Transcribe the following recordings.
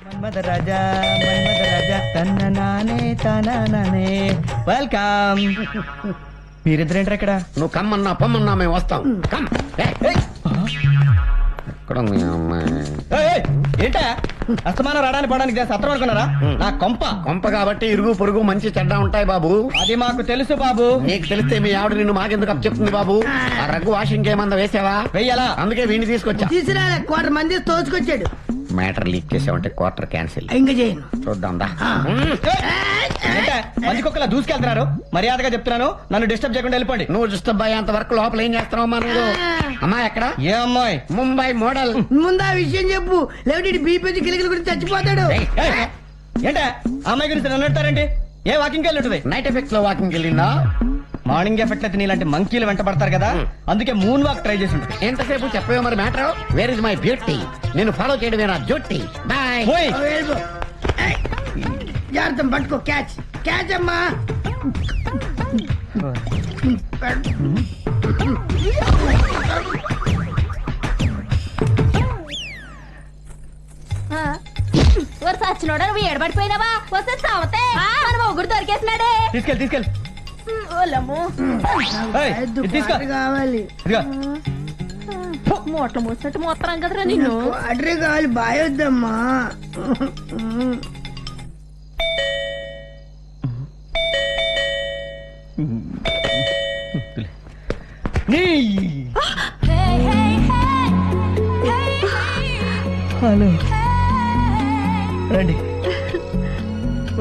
మన్మథ రాజా తన్ననానే తననానే welcome. మీరిద్దరేంటారు ఇక్కడ? నువ్వు కమ్మన్నా పొమ్మన్నా మేము వస్తాం. కమ్. ఎక్కడ మీ అమ్మాయి? ఏంటా అస్తమానం రావడానికి పడడానికి సత్రం అనుకున్నారా? నా కొంప కాబట్టి ఇరుగు పొరుగు మంచి చెడ్డ ఉంటాయి బాబు. అది మాకు తెలుసు బాబు. నీకు తెలిస్తే మీ ఆవిడ నిన్ను మాకెందుకు అప్ చెప్తుంది బాబు? ఆ రగ్గు వాషింగ్ ఏమన్నా వేసావా? వెయ్యాలా? అందుకే వీడిని తీసుకొచ్చా. తీసుకురాలే, 2 మంది తోచుకొచ్చాడు. మ్యాటర్ లీక్ చేసావంటే క్వార్టర్ క్యాన్సిల్. ఇంకా చేయను. చూద్దాం దా. మంచి కుక్కలా దూసుకెళ్తున్నారు. మర్యాదగా చెప్తున్నాను, నన్ను డిస్టర్బ్ చేయకుండా వెళ్ళిపోండి. నువ్వు డిస్టర్బ్ అయ్యేంత వరకు లోపల ఏం చేస్తున్నావు? నువ్వు అమ్మాయి ఎక్కడ? ఏ అమ్మాయి? ముంబై మోడల్. ముందు ఆ విషయం చెప్పు, లేకపోతే బీపీ కిలికల గురించి చచ్చిపోతాడు. ఏంటా అమ్మాయి గురించి నన్ను అడతారండి? ఏ వాకింగ్ వెళ్ళి ఉంటుంది? నైట్ ఎఫెక్ట్ లో వాకింగ్ వెళ్ళిందా? మార్నింగ్ ఎఫెక్ట్ అయితే నీలాంటి మంకీలు వెంట పడతారు కదా, అందుకే మూన్ వాక్ ట్రై చేసి ఉంటుంది. ఎంతసేపు చెప్పే మరి matter. Where is my beauty? నేను ఫాలో చేయడమే నా డ్యూటీ. బాయ్. జాగ్రత్త, పట్టుకో. క్యాచ్ క్యాచ్ అమ్మా. వచ్చినోడా నువ్వు ఏడబడిపోయినావా? వస్తే చావతే మన మొగుడు దొరికేసినాడే. తీసుకెళ్ళి కావాలి. మూటలు మూసినట్టు మొత్తం కదరా నిన్ను. అడ్రే కావాలి, బాయ్ వద్దమ్మా. హలో, రండి.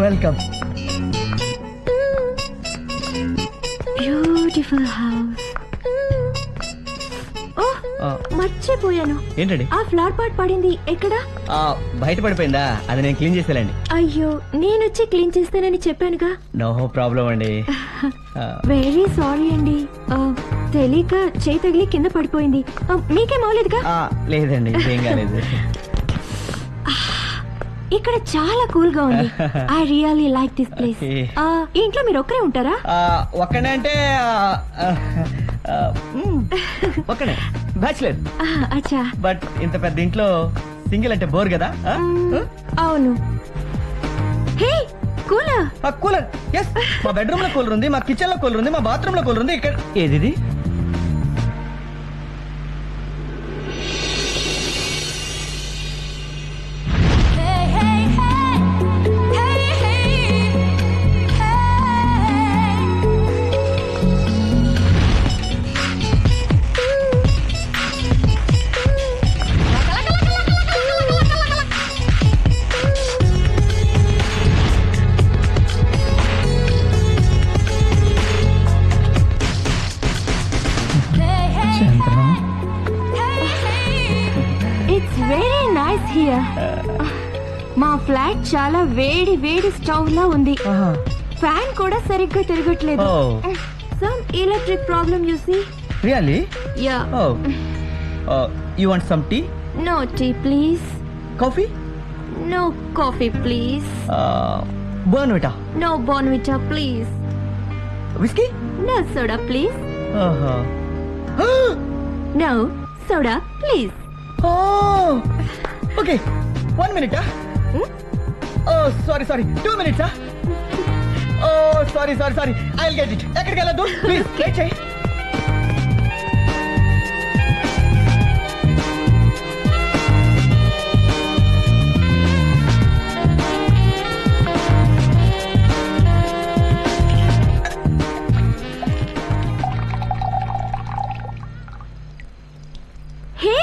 వెల్కమ్. Beautiful house. మర్చిపోయాను. ఏంటండి? ఆ ఫ్లవర్ పాట్ పడింది ఎక్కడ? బయట పడిపోయిందా? అది నేను క్లీన్ చేసేలేండి. అయ్యో, నేను వచ్చి క్లీన్ చేస్తానని చెప్పానుగా. నో ప్రాబ్లం అండి. వెరీ సారీ అండి, తెలియక చేయి తగిలి కింద పడిపోయింది. మీకేం అవలేదుగా? లేదండి, ఏం కాలేదు. ఇక్కడ చాలా కూల్ గా ఉంది. I really like this place. ఇంట్లో మీరు ఒక్కరే ఉంటారా? ఒక్కనే అంటే ఒక్కనే, బ్యాచులర్. అచ్చా. బట్ ఇంత పెద్ద ఇంట్లో సింగిల్ అంటే బోర్ కదా. అవును. Hey, cooler. Cooler, yes. మా బెడ్రూమ్ లో కూలర్ ఉంది, మా కిచెన్ లో కూలర్ ఉంది, మా బాత్రూమ్ లో కూలర్ ఉంది. ఇక్కడ ఏది? మా ఫ్లాట్ చాలా వేడి వేడి స్టవ్ లా ఉంది. ఫ్యాన్ కూడా సరిగ్గా తిరగట్లేదు. Some electric problem you see. Really? Yeah. You want some tea? No tea please. Coffee? No coffee please. Bournvita? No Bournvita please. Whisky? No soda please. No soda please. Okay, 1 minute. Sorry 2 minutes. Sorry I will get it. ఎక్కడికి వెళ్ళొద్దు please, wait చేయి. హే,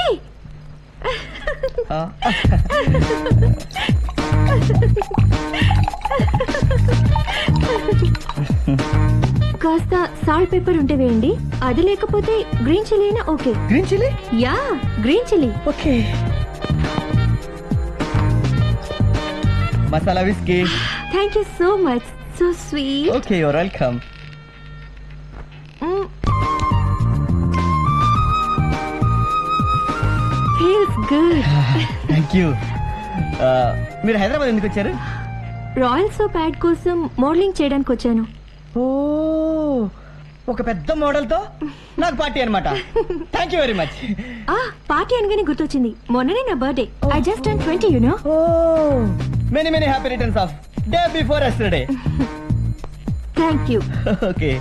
కాస్త salt paper ఉంటే వేయండి. అది లేకపోతే green chilli అయినా okay. Green chilli? Yeah, green chilli. Okay. Masala whisky. Thank you so much, so sweet. Okay, your welcome. Feels good. Thank you. మీరు హైదరాబాద్ ఎందుకు వచ్చారు? రాయల్ సోప్ యాడ్ కోసం మోడలింగ్ చేయడానికి వచ్చాను. ఓ, ఒక పెద్ద మోడల్ తో నాకు పార్టీ అన్నమాట. Thank you very much. Party అనగానే గుర్తొచ్చింది, మొన్ననే నా birthday. I just turn 20, you know. Many many happy returns of day before yesterday. Thank you. Okay.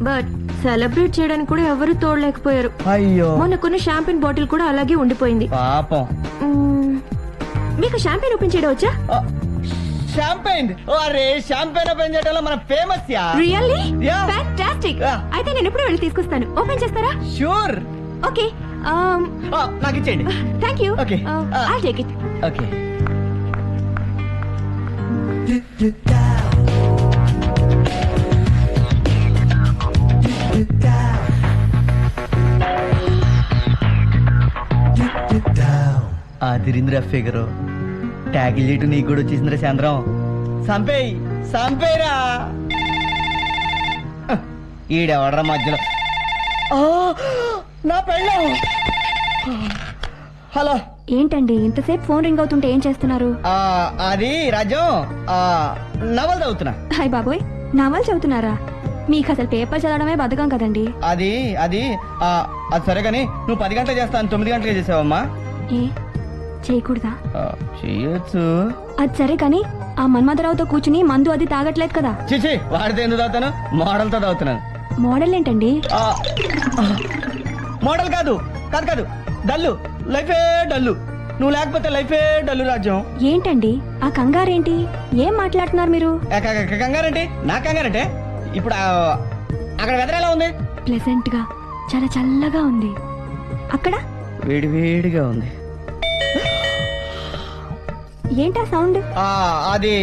But celebrate చేయడానికి కూడా ఎవరు తోడలేకపోయారు. అయ్యో. మొన్న కొన్న షాంపెన్ బాటిల్ కూడా అలాగే ఉండిపోయింది. పాపం. మీకు షాంపెన్ ఓపెన్ చేయడం వచ్చా? షాంపెయిన్. అరే షాంపెయిన్ ఓపెన్ చేయడంలో మన famous yeah. Really? Yeah. Fantastic. Yeah. అయితే నేను ఎప్పుడు వెళ్ళి తీసుకొస్తాను. ఓపెన్ చేస్తారా? షూర్. ఓకే. నాకు ఇచ్చేయండి. Thank you. Okay. I'll take it. Okay. అదిరింద్ర ఫిగరు. ట్యాగిల్ చేయటం నీకు కూడా వచ్చేసిందిరా చంద్రం. సంపేయ్ సంపేరా. ఈడెవడరా మధ్యలో. నా పెళ్ళం. హలో. ఏంటండి ఇంతసేపు ఫోన్ రింగ్ అవుతుంటే ఏం చేస్తున్నారు? అది రాజ్యం నవల్ చదువుతున్నా. హాయ్ బాబోయ్, నవల్ చదువుతున్నారా? మీకు అసలు పేపర్ చదవడమే బద్ధకం కదండి. అది అది అది సరే కానీ నువ్వు 10 గంటలు చేస్తాను 9 గంటలకే చేసావమ్మా. ఏ చేయకూడదా? చేయొచ్చు. అది సరే కానీ ఆ మన్మధరావుతో కూర్చుని మందు అది తాగట్లేదు కదా? చిచి వాడితే ఎందుకు తాగుతాను, మోడల్తో తాగుతున్నాను. మోడల్ ఏంటండి? మోడల్ కాదు కాదు కాదు డల్లు. లైఫే డల్లు. నువ్వు లేకపోతే లైఫే డల్లు రాజ్యం. ఏంటండి ఆ కంగారేంటి? ఏం మాట్లాడుతున్నారు మీరు? కంగారంటే నా కంగారంటే ఇప్పుడు అక్కడ వెదర్ ఎలా ఉంది? ప్లెజెంట్ గా చాలా చల్లగా ఉంది. అక్కడ వేడివేడిగా ఉంది. ఏంటా సౌండ్? అది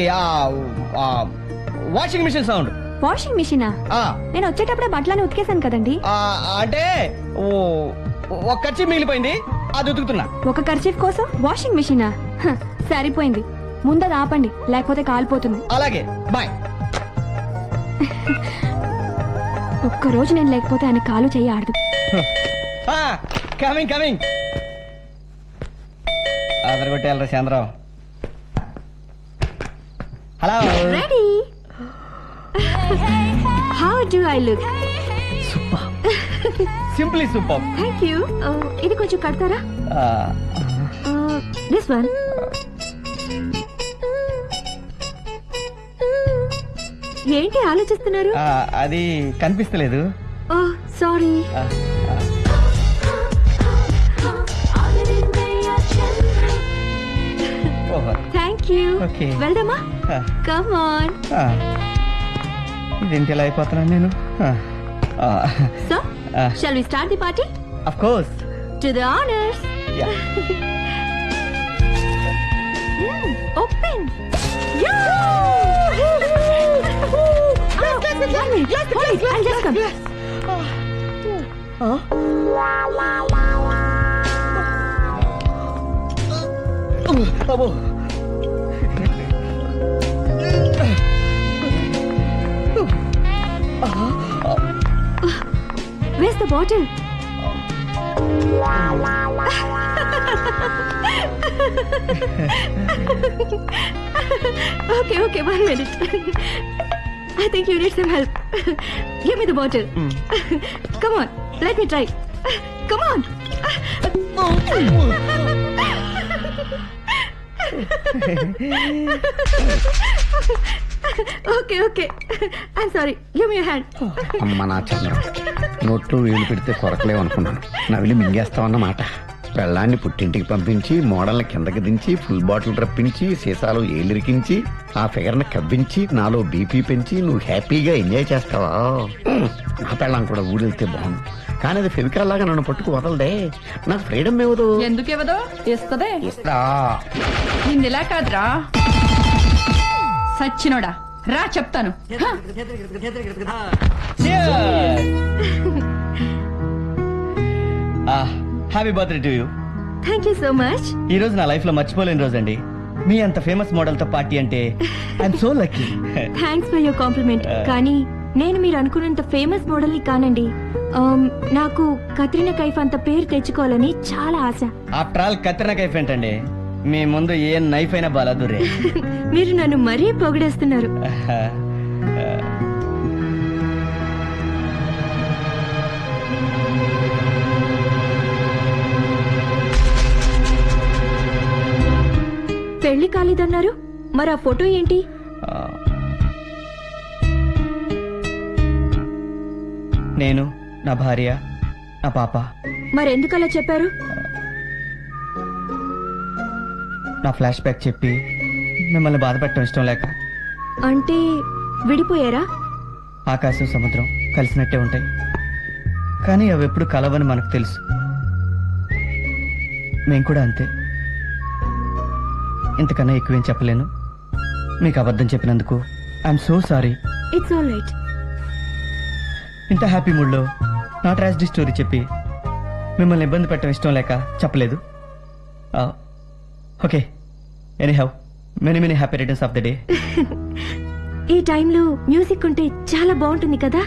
వాషింగ్ మిషన్ సౌండ్. వాషింగ్ మిషనా? నేను వచ్చేటప్పుడే బట్టలని ఉతికేసాను కదండి. అంటే ఒక ఖర్చు మిగిలిపోయింది, అది ఉతుకుతున్నా. ఒక కర్చీఫ్ కోసం వాషింగ్ మిషనా? సరిపోయింది. ముందది ఆపండి లేకపోతే కాలిపోతుంది. అలాగే బాయ్. ఒక్కరోజు నేను లేకపోతే ఆయన కాలు చెయ్యి ఆడదు. Coming coming. అదరగొట్టేయాలరా Chandrarao. Hello. Ready? How do I look? Super. Simply super. Thank you. ఇది కొంచెం కడతారా? This one. ఏంటి ఆలోచిస్తున్నారు? అది కనిపిస్తలేదు. Oh sorry. Thank you. Okay. వెళ్దామా? Come on. ఇదేంటి ఎలా అయిపోతున్నాను నేను? So shall we start the party? Of course. To the honours. Open. I'll just come. అబ్బో. Where's the bottle? Okay, 1 minute. I think you need some help. Give me the bottle. Come on, let me try. Come on. Okay. I'm sorry. Give me your hand. అమ్మ నా చంద్రం, నోట్లో వేలు పెడితే కొరకలేవు అనుకున్నాను. నవిలి మింగేస్తావన్నమాట. పెళ్ళాన్ని పుట్టింటికి పంపించి మోడల్ని కిందకి దించి ఫుల్ బాటిల్ రప్పించి సీసాలు ఏలిరికించి ఆ ఫిగర్ ని కవ్వించి నాలో బీపీ పెంచి నువ్వు హ్యాపీగా ఎంజాయ్ చేస్తావా? నా పెళ్ళాం కూడా ఊరెళ్తే బాగుండు, కానీ అది ఫెవికాల్ లాగా నన్ను పట్టుకు వదలదే. నాకు ఫ్రీడమ్ ఇవ్వదు. ఎందుకు ఇవ్వదు? ఇస్తదే. ఇస్తా. నిన్నిలా కాదురా సచ్చినోడా, రా చెప్తాను. Happy birthday to you. Thank you so much. ఈ రోజు నా లైఫ్ లో మర్చిపోలేని రోజు అండి. మీ అంత ఫేమస్ మోడల్ తో పార్టీ అంటే I'm so lucky. Thanks for your compliment. కానీ నేను మీరు అనుకున్నంత ఫేమస్ మోడల్ ని కానండి. నాకు కత్రినా కైఫ్ అంత పేరు తెచ్చుకోవాలని చాలా ఆశ. ఆఫ్టర్ ఆల్ కత్రినా కైఫ్ ఏంటండి, మీ ముందు ఏ నైఫ్ అయినా బలదురే. మీరు నన్ను మరీ పొగిడేస్తున్నారు. పెళ్లి కాలేదన్నారు, మరి ఆ ఫోటో ఏంటి? నేను, నా భార్య, నా పాప. మరెందుకలా చెప్పారు? నా ఫ్లాష్ బ్యాక్ చెప్పి మిమ్మల్ని బాధ పెట్టడం ఇష్టం లేక. అంటే విడిపోయారా? ఆకాశం సముద్రం కలిసినట్టే ఉంటాయి, కానీ అవి ఎప్పుడు కలవని మనకు తెలుసు. మేము కూడా అంతే. ఇంతకన్నా ఎక్కువేం చెప్పలేను. మీకు అబద్ధం చెప్పినందుకు I'm so sorry. It's all right. ఇంత హ్యాపీ మూడ్లో నా ట్రాజడీ స్టోరీ చెప్పి మిమ్మల్ని ఇబ్బంది పెట్టడం ఇష్టం లేక చెప్పలేదు. Okay, anyhow many many happy returns of the day. ఈ టైంలో మ్యూజిక్ ఉంటే చాలా బాగుంటుంది కదా.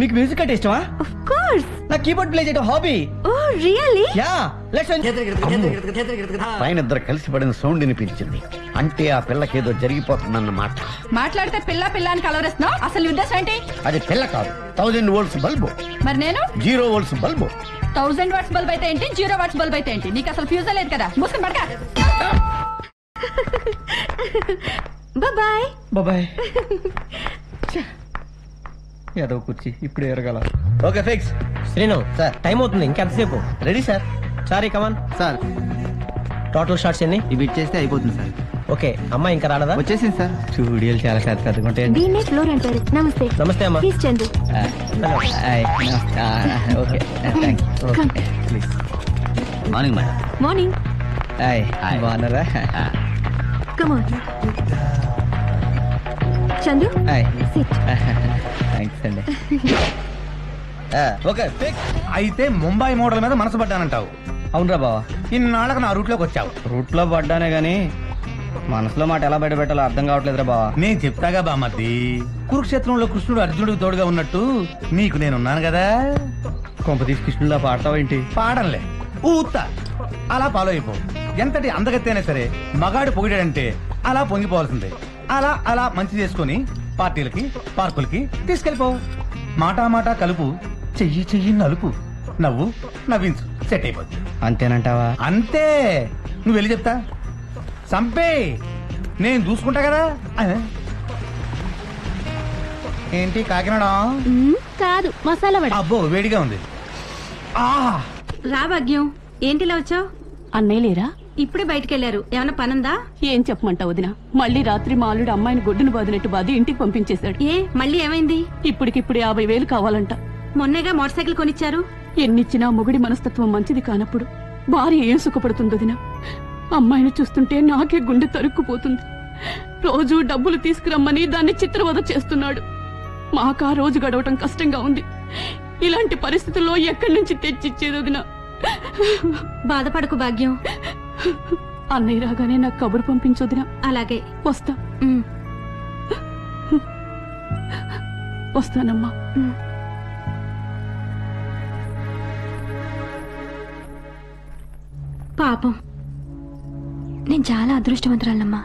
మీకు మ్యూజిక్ అంటే ఇష్టమా? Of course. నా కీబోర్డ్ ప్లే చేయడం hobby. Oh really? Ya, let's పైన ఇద్దరు కలిసి పడిన సౌండ్ వినిపించింది. అంటే ఆ పిల్లకేదో జరిగిపోతుందన్నమాట. మాట్లాడితే పిల్ల పిల్ల అని కలవరిస్తున్నావు. అసలు నీ ఉద్దేశం ఏంటి? అది పిల్ల కాదు, 1000 volts బల్బు. మరి నేను 0 volts బల్బు. 1000 watts బల్బ్ అయితే ఏంటి, 0 watts బల్బ్ అయితే ఏంటి? నీకు అసలు ఫ్యూజ్ లేదు కదా. మూసుకుని పడక. Bye bye. ఏదో కుర్చీ ఇప్పుడు ఎరగల. Okay fix. Srinu sir, time అవుతుంది, ఇంకెంతసేపు? Ready sir. Sorry come on sir total shots ఎన్ని? ఇవి ఇచ్చేస్తే అయిపోతుంది సార్. ఓకే, అమ్మాయి ఇంకా రాలేదా? వచ్చేసింది సార్. స్టూడియోలు చాలా పెద్ద పెద్దగా ఉంటాయండి. దీన్నే ఫ్లోర్ అంటారు. నమస్తే. నమస్తే అమ్మా. Please Chandu. Okay thank you. Come. Please. Morning madam. Morning. బాగున్నారా? Come on Chandu. Sit. Thanks అండి. Okay fix. అయితే ముంబై మోడల్ మీద మనసు పడ్డానంటావు. అవునరా బావా, ఇన్నాళ్ళకి నా రూట్ లోకి వచ్చావు. రూట్ లో పడ్డానే గానీ మనసులో మాట ఎలా బయట పెట్టాలో అర్థం కావట్లేదురా బావా. నేను చెప్తాగా బామ్మద్ది, కురుక్షేత్రంలో కృష్ణుడు అర్జునుడికి తోడుగా ఉన్నట్టు నీకు నేనున్నాను కదా. కొంపతీసి కృష్ణుడిలా పాడతావేంటి? పాడంలే, ఊతా అలా ఫాలో అయిపో. ఎంతటి అందగత్తైనా సరే మగాడు పొగిడాడంటే అలా పొంగిపోవాల్సిందే. అలా అలా మంచి చేసుకుని పార్టీలకి పార్కులకి తీసుకెళ్ళిపో. మాటా మాటా కలుపు, చెయ్యి చెయ్యి నలుపు, నవ్వు నవ్వించు, సెట్ అయిపోద్ది. అంతేనంటావా? అంతే. నువ్వు వెళ్ళి చెప్తా సంపే, నేను చూసుకుంటా కదా. ఏంటి కాకినాడ? కాదు, మసాలా వడ. అబ్బో వేడిగా ఉంది. రా భాగ్యం, ఏంటిలా వచ్చావు? అన్నయ్య లేరా? ఇప్పుడే బయటకెళ్లారు. ఏమన్నా పనుందా? ఏం చెప్పమంటావు వదినా, మళ్ళీ రాత్రి మా అల్లుడు అమ్మాయిని గొడ్డును బాదినట్టు బాది ఇంటికి పంపించేశాడు. ఏ మళ్ళీ ఏమైంది? ఇప్పటికిప్పుడు 50,000 కావాలంట. మొన్నేగా మోటార్ సైకిల్ కొనిచ్చారు. ఎన్నిచ్చినా మొగుడి మనస్తత్వం మంచిది కానప్పుడు భార్య ఏం సుఖపడుతుంది వదినా? అమ్మాయిని చూస్తుంటే నాకే గుండె తరుక్కుపోతుంది. రోజు డబ్బులు తీసుకురమ్మని దాన్ని చిత్రవద చేస్తున్నాడు. మాకా రోజు గడవటం కష్టంగా ఉంది. ఇలాంటి పరిస్థితుల్లో ఎక్కడి నుంచి తెచ్చిచ్చేది వదినా? బాధపడకు భాగ్యం. అన్నయ్య రాగానే నాకు కబురు పంపించొదినా. అలాగే. వస్తా. వస్తానమ్మా. పాపం, నేను చాలా అదృష్టవంతురాలమ్మా.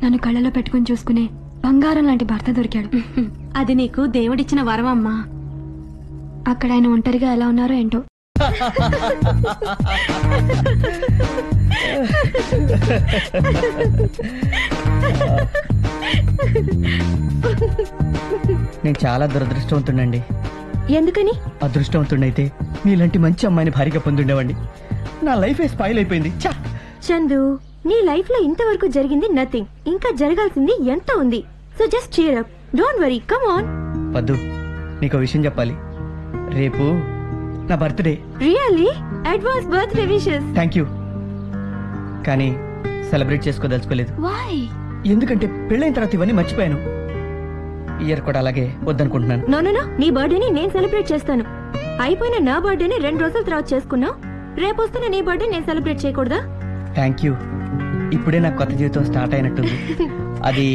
నన్ను కళ్ళలో పెట్టుకుని చూసుకునే బంగారం లాంటి భర్త దొరికాడు. అది నీకు దేవుడిచ్చిన వరం అమ్మా. అక్కడ ఆయన ఒంటరిగా ఎలా ఉన్నారో ఏంటో. నేను చాలా దురదృష్టవంతుండండి. ఎందుకని? అదృష్టవంతుండైతే మీలాంటి మంచి అమ్మాయిని భారీగా పొందుండేవాడిని. నా లైఫ్ స్పాయిల్ అయిపోయింది. చందు, నీ లైఫ్ లో ఇంతవరకు జరిగింది నథింగ్. ఇంకా జరగాల్సింది ఎంత ఉంది. So just cheer up, don't worry, come on. వద్దు, నీకు విషయం చెప్పాలి. రేపు నా birthday. Really? Advance birthday wishes. Thank you. కానీ సెలబ్రేట్ చేసుకోదలుచుకోలేదు. వై? ఎందుకంటే పెళ్ళైన తర్వాత ఇవన్నీ మర్చిపోయాను. ఇయర్ కూడా అలాగే వద్దనుకుంటున్నాను. నో నో నో, నీ బర్త్డేని నేను సెలబ్రేట్ చేస్తాను. అయిపోయిన నా బర్త్డేని 2 రోజుల తర్వాత చేసుకున్నావు. రేపు వస్తున్న నీ బర్త్డే నేను సెలబ్రేట్ చేయకూడదా? Thank you. ఇప్పుడే నాకు కొత్త జీవితం స్టార్ట్ అయినట్టుంది. అది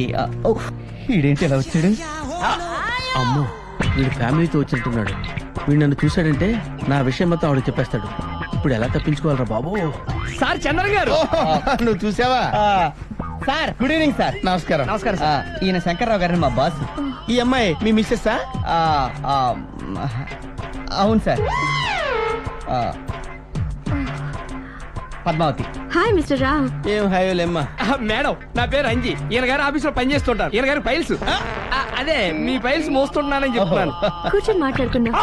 ఈడేంటి ఎలా వచ్చాడు? అమ్మో, వీడు ఫ్యామిలీతో వచ్చినట్టున్నాడు. వీడు నన్ను చూశాడంటే నా విషయం మొత్తం ఆవిడ చెప్పేస్తాడు. ఇప్పుడు ఎలా తప్పించుకోవాలరా బాబు? సార్ చంద్ర గారు. నువ్వు చూసావా? Sir good evening sir. నమస్కారం. నమస్కారం. ఈయన శంకర్రావు గారిని మా బాస్. ఈ అమ్మాయి మీ మిస్సెస్? అవును sir. Padmavathi. Hi Mr Rao. ఏం హాయోలేమ్మా. మేడం నా పేరు అంజి. ఈయన గారు ఆఫీస్ లో పనిచేస్తుంటారు. ఈయన గారు ఫైల్స్ అదే మీ ఫైల్స్ మోస్తున్నానని చెప్తున్నాను. కూర్చొని మాట్లాడుకుందాం.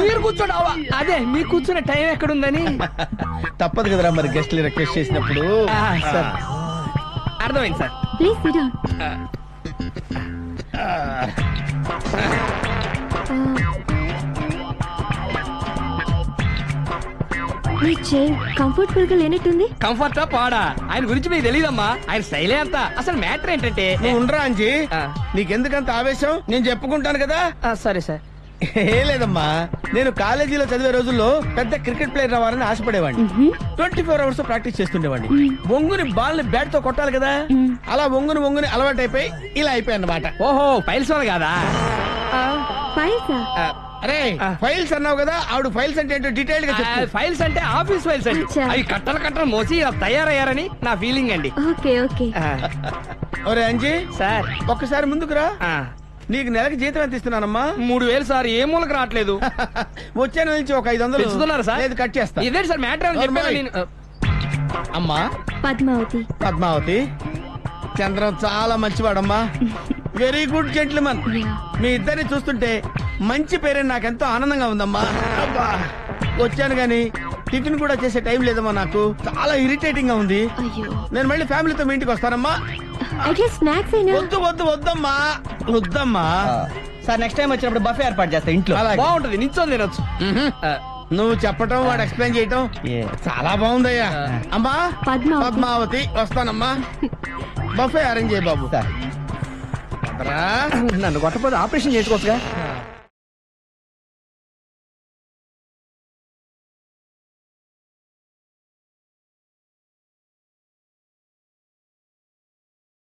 మీరు కూర్చోండి. అదే మీకు కూర్చునే టైం ఎక్కడుందని. తప్పదు కదరా మరి గెస్ట్లు రిక్వెస్ట్ చేసినప్పుడు. సార్ అర్థమైంది sir. Please SIT down. Me chair comfortable గా లేనట్టుంది. కంఫర్టా పాడా ఆయన గురించి మీకు తెలియదమ్మా. ఆయన స్టైలే అంత. అసలు మ్యాటర్ ఏంటంటే నువ్వు ఉండరా అంజీ. నీకెందుకంత ఆవేశం నేను చెప్పుకుంటాను కదా. సరే సార్. ఏ లేదమ్మా, నేను కాలేజీలో చదివే రోజుల్లో పెద్ద క్రికెట్ ప్లేయర్ అవ్వాలని ఆశపడేవాడిని. 24 hours ప్రాక్టీస్ చేస్తుండేవాడిని. ఒంగుని బాల్ ని బ్యాట్ తో కొట్టాలి కదా, అలా ఒంగుని అలవాటు అయిపోయి ఇలా అయిపోయి అన్నమాట. ఓహో ఫైల్స్ వల్ల కాదా? ఫైల్సా? అరే ఫైల్స్ అన్నావు కదా, ఆవిడ ఫైల్స్ అంటే ఏంటో డీటెయిల్ గా చెప్పు. ఫైల్స్ అంటే ఆఫీస్ ఫైల్స్ అండి. అచ్చా. అవి కట్టలు మోసి ఇలా తయారయ్యారని నా ఫీలింగ్ అండి. Okay okay. ఒరే అంజీ సార్ ఒక్కసారి ముందుకురా. నీకు నెలకి జీతం ఎంత ఇస్తున్నానమ్మా? 3000 సార్. ఏ మూలకు రావట్లేదు. వచ్చే నెల నుంచి ఒక 500 ఇస్తున్నారు సార్. లేదు కట్ చేస్తా. ఇదే సార్ మ్యాటర్. అమ్మా పద్మావతి. పద్మావతి, చంద్రం చాలా మంచివాడమ్మా. Very good gentleman. మీ ఇద్దరిని చూస్తుంటే మంచి పేరే నాకెంతో ఆనందంగా ఉందమ్మా. అబ్బా వచ్చాను గాని టిఫిన్ కూడా చేసే టైం లేదమ్మా. నాకు చాలా ఇరిటేటింగ్ గా ఉంది. అయ్యో. నేను మళ్ళీ ఫ్యామిలీతో మీ ఇంటికి వస్తానమ్మా. అట్లీస్ట్ స్నాక్స్ అయినా. వద్దమ్మా వద్దమ్మా. సార్ నెక్స్ట్ టైం వచ్చినప్పుడు బఫే ఏర్పాటు చేస్తా ఇంట్లో. అలాగే. బాగుంటది. నించొని తినొచ్చు. నువ్వు చెప్పటం వాడు ఎక్స్ప్లెయిన్ చేయటం చాలా బాగుందయ్యా. అమ్మా పద్మావతి. పద్మావతి వస్తానమ్మా. బఫే అరేంజ్ చేయ బాబు. నన్ను కొట్టపోతే ఆపరేషన్ చేసుకోవచ్చుగా.